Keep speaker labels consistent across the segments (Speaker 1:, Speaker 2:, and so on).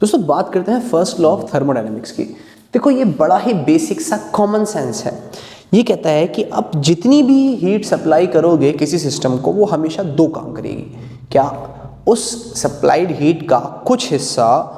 Speaker 1: दोस्तों बात करते हैं फर्स्ट लॉ ऑफ थर्मोडायनेमिक्स की। देखो ये बड़ा ही बेसिक सा कॉमन सेंस है। ये कहता है कि आप जितनी भी हीट सप्लाई करोगे किसी सिस्टम को, वो हमेशा दो काम करेगी। क्या? उस सप्लाइड हीट का कुछ हिस्सा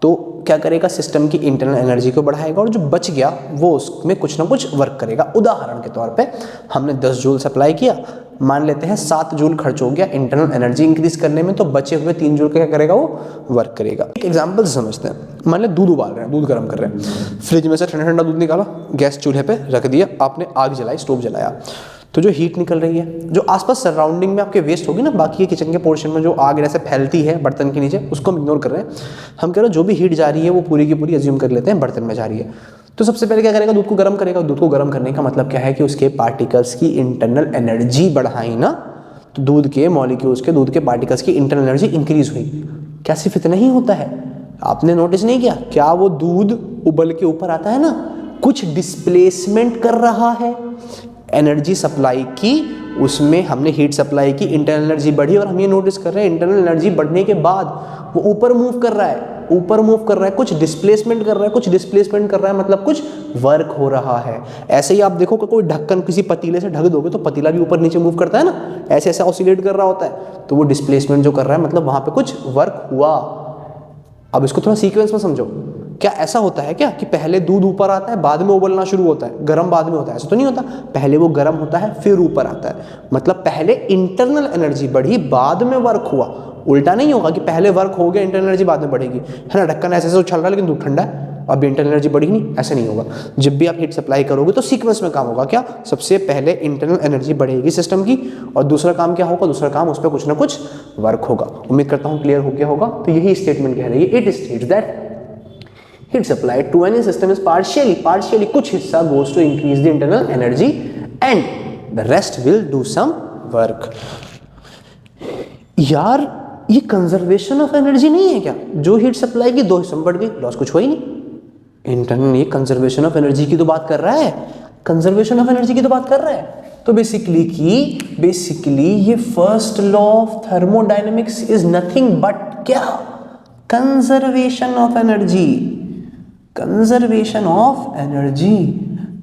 Speaker 1: तो क्या करेगा, सिस्टम की इंटरनल एनर्जी को बढ़ाएगा, और जो बच गया वो उसमें कुछ ना कुछ वर्क करेगा। उदाहरण के तौर पे हमने 10 जूल सप्लाई किया, मान लेते हैं 7 जूल खर्च हो गया इंटरनल एनर्जी इंक्रीज करने में, तो बचे हुए 3 जूल का क्या करेगा, वो वर्क करेगा। एक एग्जांपल समझते हैं। मान लें दूध उबाल रहे हैं, दूध गर्म कर रहे हैं, फ्रिज में से ठंडा ठंडा दूध निकाला, गैस चूल्हे पे रख दिया, आपने आग जलाई, स्टोव जलाया, तो जो हीट निकल रही है, जो आसपास सराउंडिंग में आपके वेस्ट होगी ना, बाकी के किचन के पोर्शन में जो आग ऐसे फैलती है बर्तन के नीचे, उसको हम इग्नोर कर रहे हैं। हम कह रहे हैं जो भी हीट जा रही है वो पूरी की पूरी अज्यूम कर लेते हैं बर्तन में जा रही है। तो सबसे पहले क्या करेगा, दूध को गर्म करेगा। दूध को गर्म करने का मतलब क्या है कि उसके पार्टिकल्स की इंटरनल एनर्जी बढ़ाई ना, तो दूध के मॉलिक्यूल्स के, दूध के पार्टिकल्स की इंटरनल एनर्जी इंक्रीज हुई। क्या सिर्फ इतना ही होता है? आपने नोटिस नहीं किया क्या वो दूध उबल के ऊपर आता है ना, कुछ डिस्प्लेसमेंट कर रहा है एनर्जी सप्लाई की, उसमें हमने हीट सप्लाई की, इंटरनल एनर्जी बढ़ी, और हम ये नोटिस कर रहे हैं इंटरनल एनर्जी बढ़ने के बाद वो ऊपर मूव कर रहा है, ऊपर मूव कर रहा है, कुछ डिस्प्लेसमेंट कर रहा है, कुछ डिस्प्लेसमेंट कर रहा है, मतलब कुछ वर्क हो रहा है। ऐसे ही आप देखो कि कोई ढक्कन किसी पतीले से ढक दोगे तो पतीला भी ऊपर नीचे मूव करता है ना, ऐसे ऐसे ऑसिलेट कर रहा होता है, तो वो डिस्प्लेसमेंट जो कर रहा है मतलब वहां पे कुछ वर्क हुआ। अब इसको थोड़ा सीक्वेंस में समझो। क्या ऐसा होता है क्या कि पहले दूध ऊपर आता है बाद में उबलना शुरू होता है, गर्म बाद में होता है? ऐसा तो नहीं होता। पहले वो गर्म होता है फिर ऊपर आता है, मतलब पहले इंटरनल एनर्जी बढ़ी बाद में वर्क हुआ। उल्टा नहीं होगा कि पहले वर्क हो गया इंटरनल एनर्जी बाद में बढ़ेगी, है ना। ढक्कन ऐसे ऐसे उछल रहा है लेकिन दूध ठंडा है, अब इंटरनल एनर्जी बढ़ी नहीं, ऐसे नहीं होगा। जब भी आप हीट सप्लाई करोगे तो सीक्वेंस में काम होगा। क्या? सबसे पहले इंटरनल एनर्जी बढ़ेगी सिस्टम की, और दूसरा काम क्या होगा, दूसरा काम उस पर कुछ ना कुछ वर्क होगा। उम्मीद करता हूँ क्लियर हो गया होगा। तो यही स्टेटमेंट कह रही है, it states that heat supply to any system is partially कुछ हिस्सा goes to increase the internal energy and the rest will do some work. यार ये कंजर्वेशन ऑफ एनर्जी नहीं है क्या? जो हीट सप्लाई की 2 हिस्सों में बढ़ गई, लॉस कुछ हुआ ही नहीं। इंटरनल ये कंजर्वेशन ऑफ एनर्जी की तो बात कर रहा है, कंजर्वेशन ऑफ एनर्जी की तो बात कर रहा है। तो बेसिकली ये first law of thermodynamics is nothing but क्या? Conservation of energy. Conservation of energy,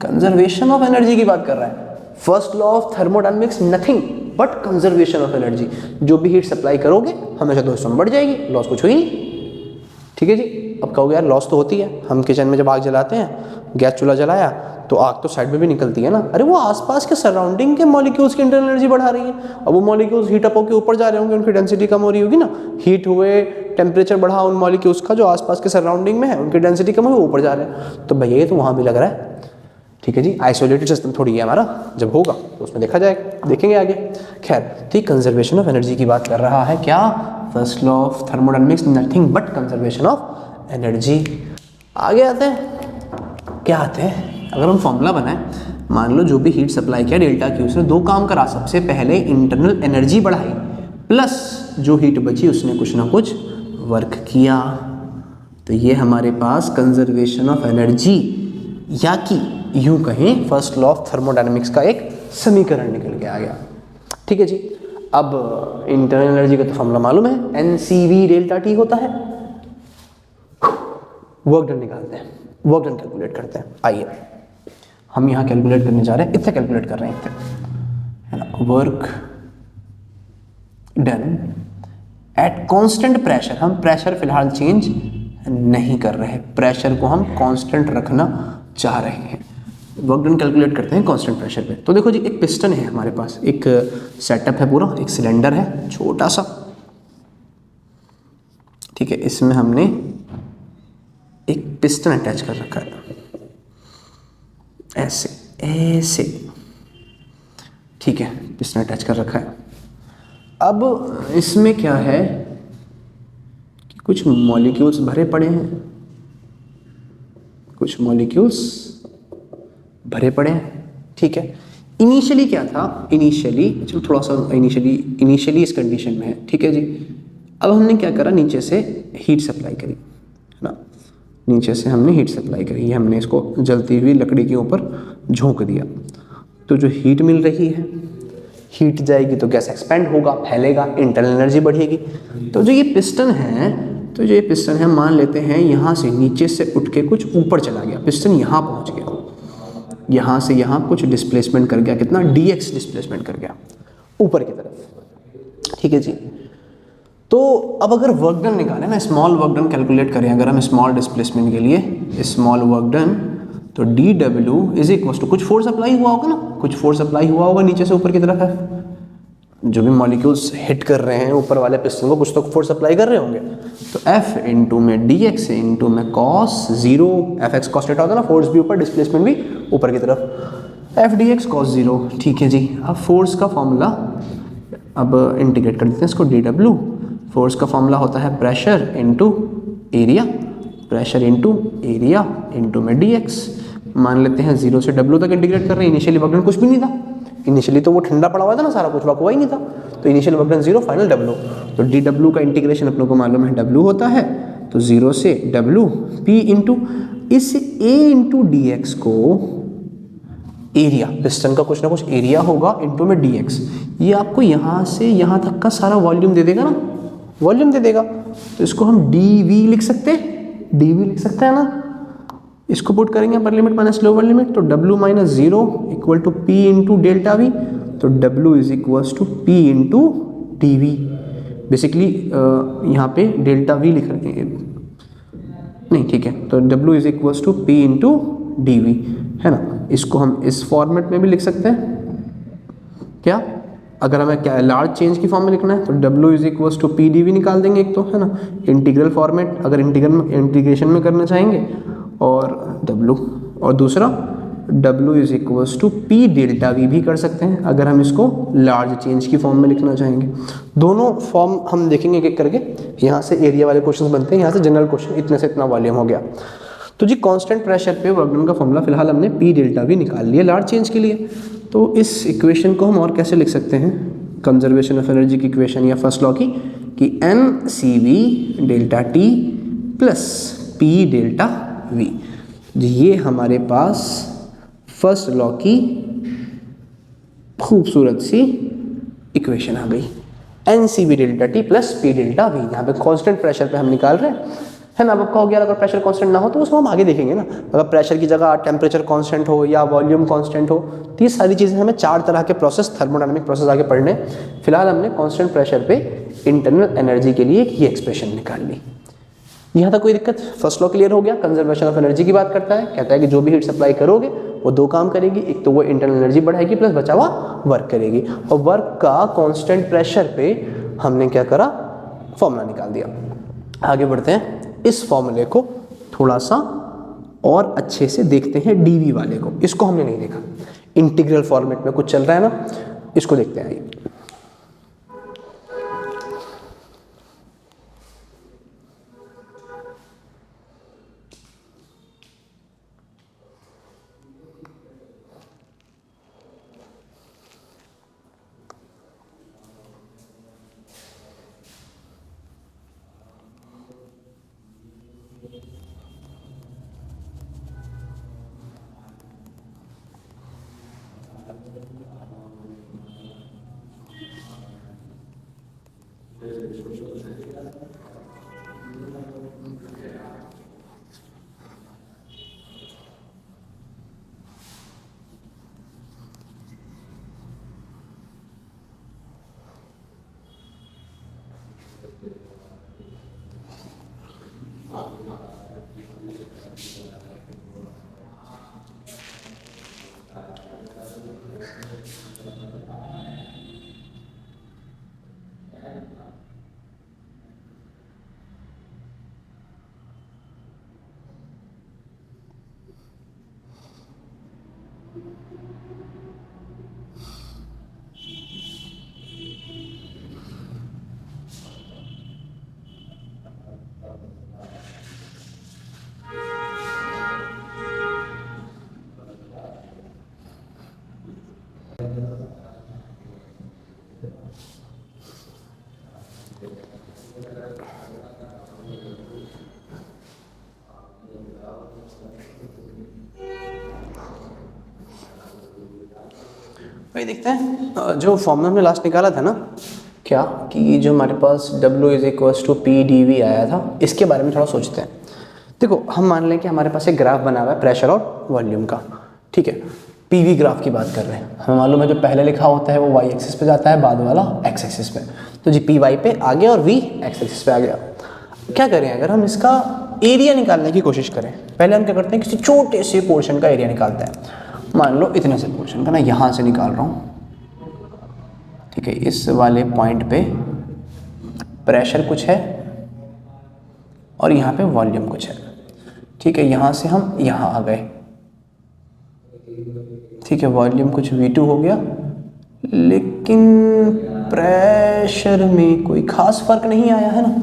Speaker 1: conservation of energy की बात कर रहा है। First law of thermodynamics nothing but conservation of energy. जो भी हीट सप्लाई करोगे हमेशा 2 हिस्सों में बढ़ जाएगी, लॉस कुछ हुई नहीं। ठीक है जी। अब कहोगे यार लॉस तो होती है, हम किचन में जब आग जलाते हैं, गैस चूल्हा जलाया तो आग तो साइड में भी निकलती है ना। अरे वो आसपास के सराउंडिंग के मॉलिक्यूल्स की इंटरनल एनर्जी बढ़ा रही है। अब वो मॉलिक्यूल्स हीट अप होकर ऊपर जा रहे होंगे, उनकी डेंसिटी कम हो रही होगी ना, हीट हुए, टेम्परेचर बढ़ा उन मॉलिक्यूल्स का जो आसपास के सराउंडिंग में है, उनकी डेंसिटी कम हुई, ऊपर जा रहे हैं। तो भैया ये तो वहाँ भी लग रहा है। ठीक है जी, आइसोलेटेड सिस्टम थोड़ी है हमारा, जब होगा तो उसमें देखा जाएगा, देखेंगे आगे। खैर, ठीक, कंजर्वेशन ऑफ एनर्जी की बात कर रहा है क्या? First law of thermodynamics nothing but conservation of energy. आगे आते हैं, क्या आते हैं? अगर हम फॉर्मूला बनाएं, मान लो जो भी हीट सप्लाई किया डेल्टा क्यू, उसने 2 काम करा। सबसे पहले इंटरनल एनर्जी बढ़ाई, प्लस जो हीट बची उसने कुछ ना कुछ वर्क किया। तो ये हमारे पास कंजर्वेशन ऑफ एनर्जी, या कि यूं कहें फर्स्ट लॉ ऑफ थर्मोडायनेमिक्स का एक समीकरण निकल के आ गया। ठीक है जी। अब इंटरनल एनर्जी का तो फॉर्मूला मालूम है, NCV डेल्टा T होता है। वर्क डन निकालते हैं, वर्क डन कैलकुलेट करते हैं। आइए हम यहाँ कैलकुलेट करने जा रहे हैं, इतने कैलकुलेट कर रहे हैं, इतने, है ना। Work done at constant pressure, हम प्रेशर फिलहाल चेंज नहीं कर रहे, प्रेशर को हम कांस्टेंट रखना चाह रहे हैं। वर्क डन कैलकुलेट करते हैं कांस्टेंट प्रेशर पे। तो देखो जी, एक पिस्टन है हमारे पास, एक सेटअप है पूरा, एक सिलेंडर है छोटा सा, ठीक है। इसमें हमने एक पिस्टन अटैच कर रखा है, ऐसे ऐसे, ठीक है, पिस्टन अटैच कर रखा है। अब इसमें क्या है कि कुछ मॉलिक्यूल्स भरे पड़े हैं, कुछ मॉलिक्यूल्स भरे पड़े हैं, ठीक है। इनिशियली क्या था, इनिशियली चलो थोड़ा सा इनिशियली इस कंडीशन में है, ठीक है जी। अब हमने क्या करा, नीचे से हीट सप्लाई करी, है ना, नीचे से हमने हीट सप्लाई करी, ये हमने इसको जलती हुई लकड़ी के ऊपर झोंक दिया। तो जो हीट मिल रही है, हीट जाएगी तो गैस एक्सपेंड होगा, फैलेगा, इंटरनल एनर्जी बढ़ेगी। तो जो ये पिस्टन है तो जो ये पिस्टन है मान लेते हैं यहाँ से नीचे से उठ के कुछ ऊपर चला गया, पिस्टन यहाँ पहुँच गया, यहाँ से यहाँ कुछ डिस्प्लेसमेंट कर गया, कितना dx डिस्प्लेसमेंट कर गया ऊपर की तरफ, ठीक है जी। तो अब अगर वर्क डन निकालें ना, स्मॉल वर्क डन कैलकुलेट करें अगर हम स्मॉल डिस्प्लेसमेंट के लिए, स्मॉल वर्क डन, तो डी डब्ल्यू इज इक्वल टू कुछ फोर्स अप्लाई हुआ होगा ना, कुछ फोर्स अप्लाई हुआ होगा नीचे से ऊपर की तरफ है, जो भी मॉलिक्यूल्स हिट कर रहे हैं ऊपर वाले पिस्टन को, कुछ तो फोर्स अप्लाई कर रहे होंगे। तो F इंटू में डी एक्स इंटू में cos zero, F x cos theta होता है ना, फोर्स भी ऊपर डिस्प्लेसमेंट भी ऊपर की तरफ, F D x cos zero, ठीक है जी। अब फोर्स का फॉर्मूला अब इंटीग्रेट कर देते हैं इसको, डी डब्ल्यू, फोर्स का फॉर्मूला होता है pressure into area, pressure into area into में डी एक्स, मान लेते हैं 0 से W तक इंटीग्रेट कर रहे हैं। इनिशियली वर्क डन कुछ भी नहीं था, इनिशियली तो वो ठंडा पड़ा हुआ था ना, सारा कुछ वर्क हुआ ही नहीं था, तो initial work done 0, final W, तो डी डब्ल्यू का इंटीग्रेशन अपने को मालूम है W होता है, तो 0 से W P इंटू इस A इंटू डी एक्स को एरिया, पिस्टन का कुछ ना कुछ एरिया होगा इंटू में डी एक्स, ये आपको यहाँ से यहाँ तक का सारा वॉल्यूम दे देगा ना, वॉल्यूम दे देगा, तो इसको हम dV लिख सकते हैं, dV लिख सकते हैं ना, इसको पुट करेंगे upper limit minus lower limit, तो W minus zero equal to P into delta V, तो W is equal to P into d v, basically यहाँ पे डेल्टा V लिख रहे हैं, नहीं ठीक है, तो W is equal to P into d v, है ना। इसको हम इस फॉर्मेट में भी लिख सकते हैं क्या, अगर हमें क्या लार्ज चेंज की फॉर्म में लिखना है तो W is equal to p d v निकाल देंगे एक, तो है ना, इंटीग्रल फॉर्मेट अगर इंटीग्रेशन में करना चाहेंगे, और W, और दूसरा W is equal to p delta v भी कर सकते हैं अगर हम इसको लार्ज चेंज की फॉर्म में लिखना चाहेंगे। दोनों फॉर्म हम देखेंगे एक एक करके, यहाँ से एरिया वाले क्वेश्चंस बनते हैं, यहाँ से जनरल क्वेश्चन, इतने से इतना वॉल्यूम हो गया। तो जी कांस्टेंट प्रेशर पे वर्क डन का फॉर्मूला फिलहाल हमने पी डेल्टा वी निकाल लिया लार्ज चेंज के लिए। तो इस इक्वेशन को हम और कैसे लिख सकते हैं, कंजर्वेशन ऑफ एनर्जी की इक्वेशन या फर्स्ट लॉ की, कि n c v delta t plus p delta v, ये हमारे पास फर्स्ट लॉ की खूबसूरत सी इक्वेशन आ गई, n c v delta t plus p delta v. यहाँ पे कांस्टेंट प्रेशर पे हम निकाल रहे हैं, है ना। अब आपका हो गया, अगर प्रेशर कांस्टेंट ना हो तो उसको हम आगे देखेंगे ना, अगर प्रेशर की जगह टेम्परेचर कांस्टेंट हो या वॉल्यूम कांस्टेंट हो, तो ये सारी चीज़ें हमें 4 तरह के प्रोसेस, थर्मोडायनामिक प्रोसेस आगे पढ़ने। फिलहाल हमने कांस्टेंट प्रेशर पे इंटरनल एनर्जी के लिए ये एक्सप्रेशन निकाल ली। यहाँ तक कोई दिक्कत, फर्स्ट लॉ क्लियर हो गया। कंजर्वेशन ऑफ एनर्जी की बात करता है, कहता है कि जो भी हीट सप्लाई करोगे वो 2 काम करेगी, एक तो वो इंटरनल एनर्जी बढ़ाएगी प्लस बचा हुआ वर्क करेगी, और वर्क का कांस्टेंट प्रेशर पे हमने क्या करा, फॉर्मूला निकाल दिया। आगे बढ़ते हैं, इस फॉर्मूले को थोड़ा सा और अच्छे से देखते हैं, डीवी वाले को, इसको हमने नहीं देखा, इंटीग्रल फॉर्मेट में कुछ चल रहा है ना, इसको देखते हैं। भाई देखते हैं, जो फॉर्मूला हमने लास्ट निकाला था ना, क्या कि जो हमारे पास W is equals to p d v आया था, इसके बारे में थोड़ा सोचते हैं। देखो हम मान लें कि हमारे पास एक ग्राफ बना हुआ है प्रेशर और वॉल्यूम का, ठीक है, पीवी ग्राफ की बात कर रहे हैं। हमें मालूम है जो पहले लिखा होता है वो वाई एक्सिस पे जाता है, बाद वाला एक्स एक्सिस पे। तो जी पी वाई पे आ गया और वी एक्स एक्सिस पे आ गया। क्या करें, अगर हम इसका एरिया निकालने की कोशिश करें, पहले हम क्या करते हैं, किसी छोटे से पोर्शन का एरिया निकालते हैं। मान लो इतने से पोर्शन का, ना यहाँ से निकाल रहा हूँ, ठीक है, इस वाले पॉइंट पे प्रेशर कुछ है और यहाँ पे वॉल्यूम कुछ है, ठीक है। यहाँ से हम यहाँ आ गए, ठीक है, वॉल्यूम कुछ V2 हो गया, लेकिन प्रेशर में कोई खास फर्क नहीं आया है ना।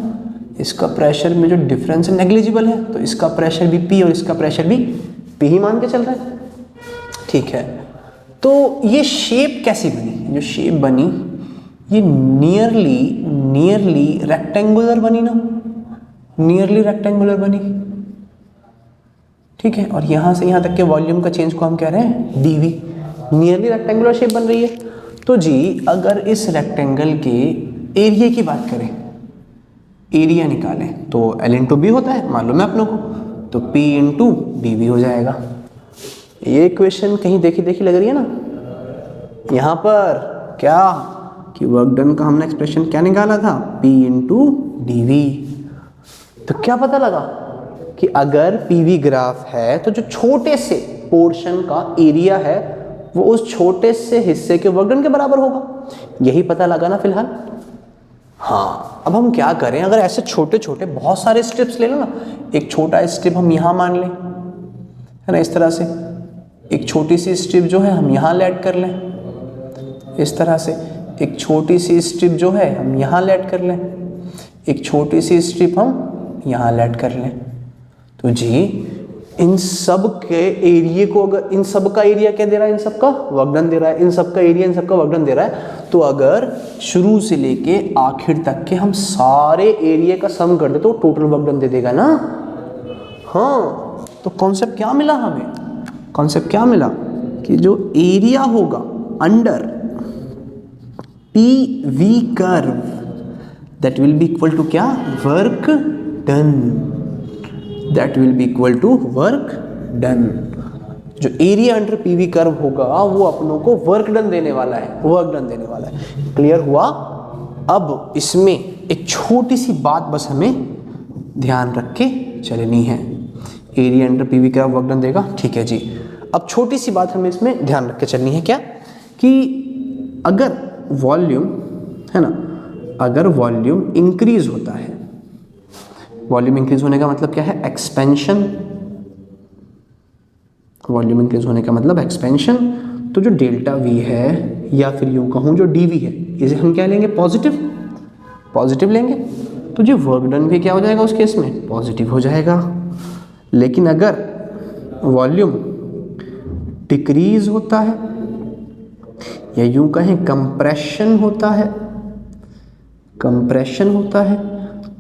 Speaker 1: इसका प्रेशर में जो डिफरेंस है नेग्लिजिबल है, तो इसका प्रेशर भी P और इसका प्रेशर भी P ही मान के चल रहा है, ठीक है। तो ये शेप कैसी बनी, जो शेप बनी ये नियरली रेक्टेंगुलर बनी ना, नियरली रेक्टेंगुलर बनी, ठीक है। और यहाँ से यहाँ तक के वॉल्यूम का चेंज को हम कह रहे हैं dV, नियरली रेक्टेंगुलर शेप बन रही है। तो जी अगर इस रेक्टेंगल के एरिया की बात करें, एरिया निकालें, तो L इंटू बी होता है, मालूम है अपनों को, तो P इंटू डी हो जाएगा। ये इक्वेशन कहीं देखी देखी लग रही है ना। यहाँ पर क्या कि वर्क डन का हमने एक्सप्रेशन क्या निकाला था, P इंटू डी। तो क्या पता लगा कि अगर पीवी ग्राफ है तो जो छोटे से पोर्शन का एरिया है वो उस छोटे से हिस्से के वर्क डन के बराबर होगा। यही पता लगा ना फिलहाल। हाँ, अब हम क्या करें, अगर ऐसे छोटे छोटे बहुत सारे स्ट्रिप्स ले लो ना, एक छोटा स्ट्रिप हम यहाँ मान लें, है ना, इस तरह से एक छोटी सी स्ट्रिप जो है हम यहाँ लेट कर लें, इस तरह से एक छोटी सी स्ट्रिप जो है हम यहाँ लेट कर लें, एक छोटी सी स्ट्रिप हम यहाँ लेट कर लें। तो जी इन सब के एरिया को, अगर इन सब का एरिया क्या दे रहा है, इन सब का वर्क डन दे रहा है, इन सब का एरिया इन सब का वर्क डन दे रहा है। तो अगर शुरू से लेके आखिर तक के हम सारे एरिया का सम कर दे तो टोटल वर्क डन दे देगा ना। हाँ, तो कॉन्सेप्ट क्या मिला हमें, कॉन्सेप्ट क्या मिला कि जो एरिया होगा under P V curve that will be equal to क्या, work done, that will be equal to work done. जो एरिया अंडर पीवी कर्व होगा वो अपनों को वर्क डन देने वाला है, वर्क डन देने वाला है। क्लियर हुआ। अब इसमें एक छोटी सी बात बस हमें ध्यान रख के चलनी है, area under PV curve work done देगा, ठीक है जी। अब छोटी सी बात हमें इसमें ध्यान रख के चलनी है, क्या कि अगर वॉल्यूम है ना, अगर वॉल्यूम इंक्रीज होता है, वॉल्यूम इंक्रीज होने का मतलब क्या है, एक्सपेंशन, वॉल्यूम इंक्रीज होने का मतलब एक्सपेंशन। तो जो डेल्टा वी है या फिर यूं कहूँ जो डी वी है, इसे हम क्या लेंगे, पॉजिटिव, पॉजिटिव लेंगे। तो जो वर्क डन भी क्या हो जाएगा उस केस में, पॉजिटिव हो जाएगा। लेकिन अगर वॉल्यूम डिक्रीज होता है या यूं कहें कंप्रेशन होता है, कंप्रेशन होता है,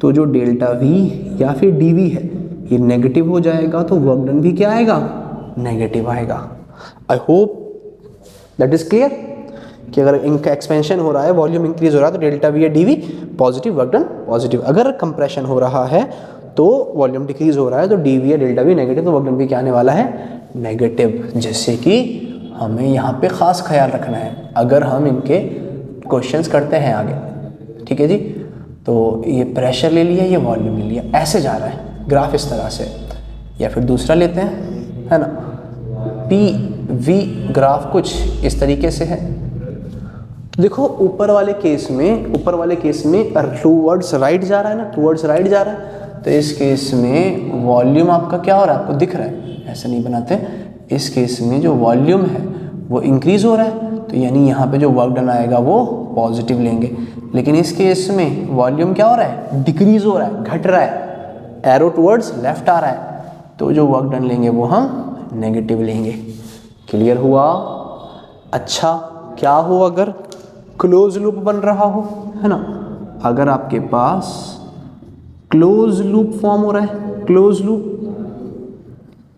Speaker 1: तो जो डेल्टा वी या फिर डी वी है ये नेगेटिव हो जाएगा, तो वर्क डन भी क्या आएगा, नेगेटिव आएगा। I hope that is clear कि अगर इनका एक्सपेंशन हो रहा है, वॉल्यूम इंक्रीज हो रहा है, तो डेल्टा वी या D V positive, work done positive. अगर कंप्रेशन हो रहा है तो वॉल्यूम डिक्रीज हो रहा है, तो डी वी या डेल्टा वी नेगेटिव, तो वर्क डन भी क्या आने वाला है, नेगेटिव। जैसे कि हमें यहाँ पे खास ख्याल रखना है अगर हम इनके क्वेश्चंस करते हैं आगे, ठीक है जी। तो ये प्रेशर ले लिया, ये वॉल्यूम ले लिया, ऐसे जा रहा है ग्राफ इस तरह से। या फिर दूसरा लेते हैं, है ना, पी वी ग्राफ कुछ इस तरीके से है। देखो ऊपर वाले केस में टूवर्ड्स राइट जा रहा है ना, टूवर्ड्स राइट जा रहा है, तो इस केस में वॉल्यूम आपका क्या हो रहा है, आपको दिख रहा है, ऐसा नहीं बनाते। इस केस में जो वॉल्यूम है वो इंक्रीज हो रहा है, तो यानी यहाँ पे जो वर्क डन आएगा वो पॉजिटिव लेंगे। लेकिन इस केस में वॉल्यूम क्या हो रहा है, डिक्रीज हो रहा है, घट रहा है, एरो टुवर्ड्स लेफ्ट आ रहा है, तो जो वर्क डन लेंगे वो हम नेगेटिव लेंगे। क्लियर हुआ। अच्छा, क्या हो अगर क्लोज लूप बन रहा हो, है ना, अगर आपके पास क्लोज लूप फॉर्म हो रहा है, क्लोज लूप,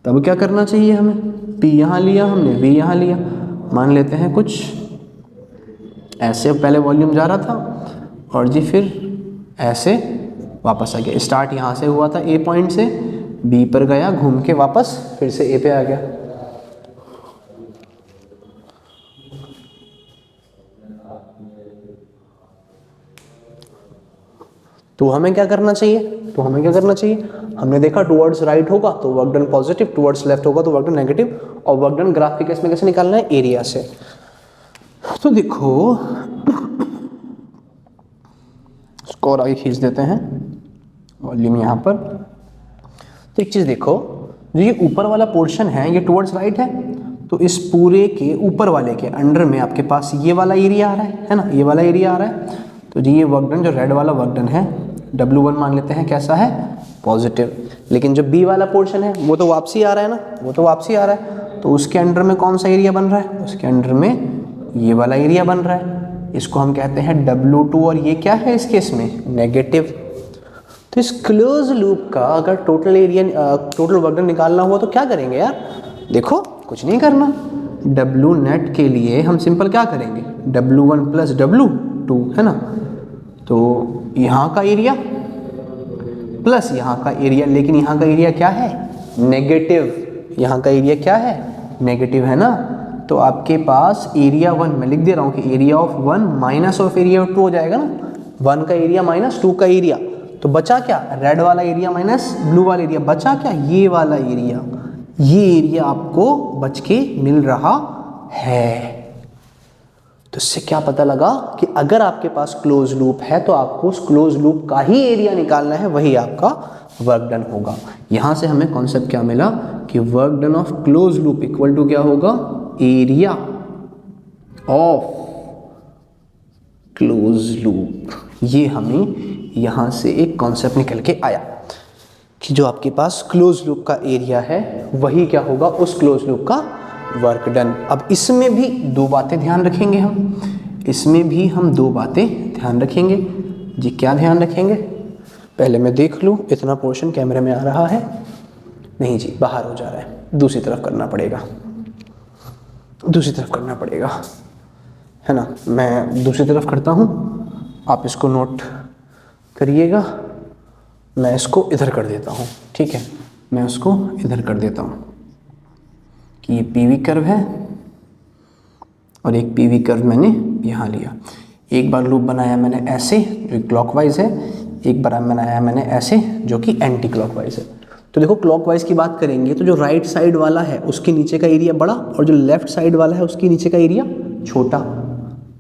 Speaker 1: तब क्या करना चाहिए हमें, P यहाँ लिया हमने, V यहाँ लिया, मान लेते हैं कुछ ऐसे, पहले वॉल्यूम जा रहा था, और जी फिर ऐसे वापस आ गया। स्टार्ट यहाँ से हुआ था ए पॉइंट से, बी पर गया, घूम के वापस फिर से ए पे आ गया। तो हमें क्या करना चाहिए, हमने देखा टुवर्ड्स राइट होगा तो work done positive, towards left होगा तो वर्क डन नेगेटिव, और वर्क डन ग्राफ के केस में कैसे निकालना है, एरिया से। तो देखो इसको और आगे खींच देते हैं, वॉल्यूम यहाँ पर। तो एक चीज़ देखो, जो ये ऊपर वाला पोर्शन है ये टुवर्ड्स राइट है, तो इस पूरे के ऊपर वाले के अंडर में आपके पास ये वाला एरिया आ रहा है ना, ये वाला एरिया आ रहा है। तो जी ये वर्क डन, जो रेड वाला वर्क डन है, W1 मान लेते हैं कैसा है, पॉजिटिव। लेकिन जो बी वाला पोर्शन है वो तो वापसी आ रहा है ना, तो उसके अंडर में कौन सा एरिया बन रहा है, उसके अंडर में ये वाला एरिया बन रहा है, इसको हम कहते हैं W2, और ये क्या है इस केस में, नेगेटिव। तो इस क्लोज लूप का अगर टोटल वर्क डन निकालना हुआ तो क्या करेंगे यार, देखो कुछ नहीं करना, W नेट के लिए हम सिंपल क्या करेंगे, W1 प्लस W2 है ना, तो यहाँ का एरिया प्लस यहाँ का एरिया, लेकिन यहाँ का एरिया क्या है, नेगेटिव, यहाँ का एरिया क्या है, नेगेटिव है ना। तो आपके पास एरिया 1, मैं लिख दे रहा हूँ कि area of 1 minus of area of 2 हो जाएगा ना, 1 का एरिया माइनस 2 का एरिया, तो बचा क्या, रेड वाला एरिया माइनस ब्लू वाला एरिया, बचा क्या, ये वाला एरिया, ये एरिया आपको बच के मिल रहा है। तो इससे क्या पता लगा कि अगर आपके पास क्लोज लूप है तो आपको उस क्लोज लूप का ही एरिया निकालना है, वही आपका वर्क डन होगा। यहां से हमें कॉन्सेप्ट क्या मिला कि work done of close loop equal to क्या होगा, एरिया ऑफ क्लोज लूप। ये हमें यहां से एक कॉन्सेप्ट निकल के आया कि जो आपके पास क्लोज लूप का एरिया है वही क्या होगा, उस क्लोज लूप का वर्क डन। अब इसमें भी दो बातें ध्यान रखेंगे जी। क्या ध्यान रखेंगे, पहले मैं देख लूँ इतना पोर्शन कैमरे में आ रहा है, नहीं जी बाहर हो जा रहा है, दूसरी तरफ करना पड़ेगा है ना। मैं दूसरी तरफ करता हूँ, आप इसको नोट करिएगा। मैं इसको इधर कर देता हूँ, ठीक है, मैं उसको इधर कर देता हूँ कि ये पीवी कर्व है और एक पीवी कर्व मैंने यहाँ लिया। एक बार लूप बनाया मैंने ऐसे जो क्लॉकवाइज है, एक बार बनाया मैंने ऐसे जो कि एंटी क्लॉकवाइज है। तो देखो क्लॉकवाइज की बात करेंगे तो जो राइट साइड वाला है उसके नीचे का एरिया बड़ा और जो लेफ्ट साइड वाला है उसके नीचे का एरिया छोटा।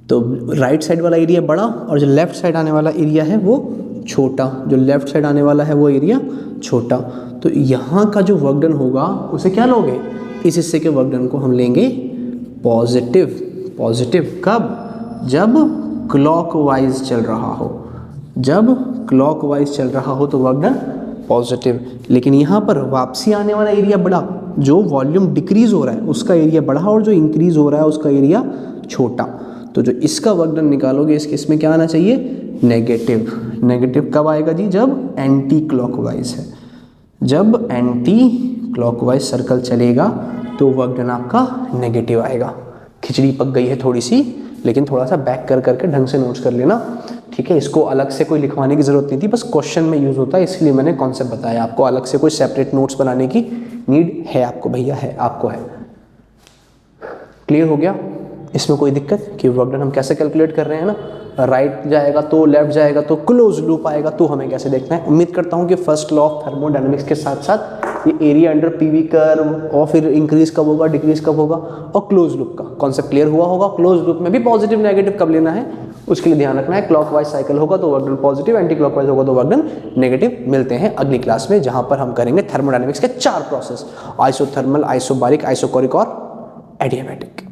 Speaker 1: तो राइट साइड वाला एरिया बड़ा और जो लेफ्ट साइड आने वाला एरिया है वो छोटा, जो लेफ्ट साइड आने वाला है वो एरिया छोटा। तो यहाँ का जो वर्क डन होगा उसे क्या लोगे, इस हिस्से के वर्क डन को हम लेंगे पॉजिटिव। कब, जब क्लॉकवाइज चल रहा हो, तो वर्क डन पॉजिटिव। लेकिन यहाँ पर वापसी आने वाला एरिया बड़ा, जो वॉल्यूम डिक्रीज हो रहा है उसका एरिया बड़ा और जो इंक्रीज हो रहा है उसका एरिया छोटा। तो जो इसका वर्क डन निकालोगे इसके इसमें क्या आना चाहिए, नेगेटिव कब आएगा जी, जब एंटी क्लॉकवाइज है। जब एंटी क्लॉकवाइज सर्कल चलेगा तो वर्क डन आपका नेगेटिव आएगा। खिचड़ी पक गई है थोड़ी सी, लेकिन थोड़ा सा बैक करके ढंग से नोट्स कर लेना, ठीक है। इसको अलग से कोई लिखवाने की ज़रूरत नहीं थी, बस क्वेश्चन में यूज़ होता है इसलिए मैंने कॉन्सेप्ट बताया। आपको अलग से कोई सेपरेट नोट्स बनाने की नीड है आपको, भैया है, आपको है। क्लियर हो गया, इसमें कोई दिक्कत कि वर्क डन हम कैसे कैलकुलेट कर रहे हैं ना, राइट जाएगा तो लेफ्ट जाएगा तो क्लोज लूप आएगा तो हमें कैसे देखना है। उम्मीद करता हूँ कि फर्स्ट लॉ ऑफ थर्मोडायनेमिक्स के साथ साथ ये एरिया अंडर पीवी कर्व और फिर इंक्रीज कब होगा, डिक्रीज कब होगा और क्लोज लूप का कॉन्सेप्ट क्लियर हुआ होगा। क्लोज लूप में भी पॉजिटिव नेगेटिव कब लेना है उसके लिए ध्यान रखना है। क्लॉकवाइज साइकिल होगा तो work done positive, anti clockwise होगा तो वर्क डन नेगेटिव। मिलते हैं अगली क्लास में जहां पर हम करेंगे थर्मोडायनेमिक्स के 4 प्रोसेस, आइसोथर्मल, आइसोबारिक, आइसोकोरिक और एडियाबैटिक।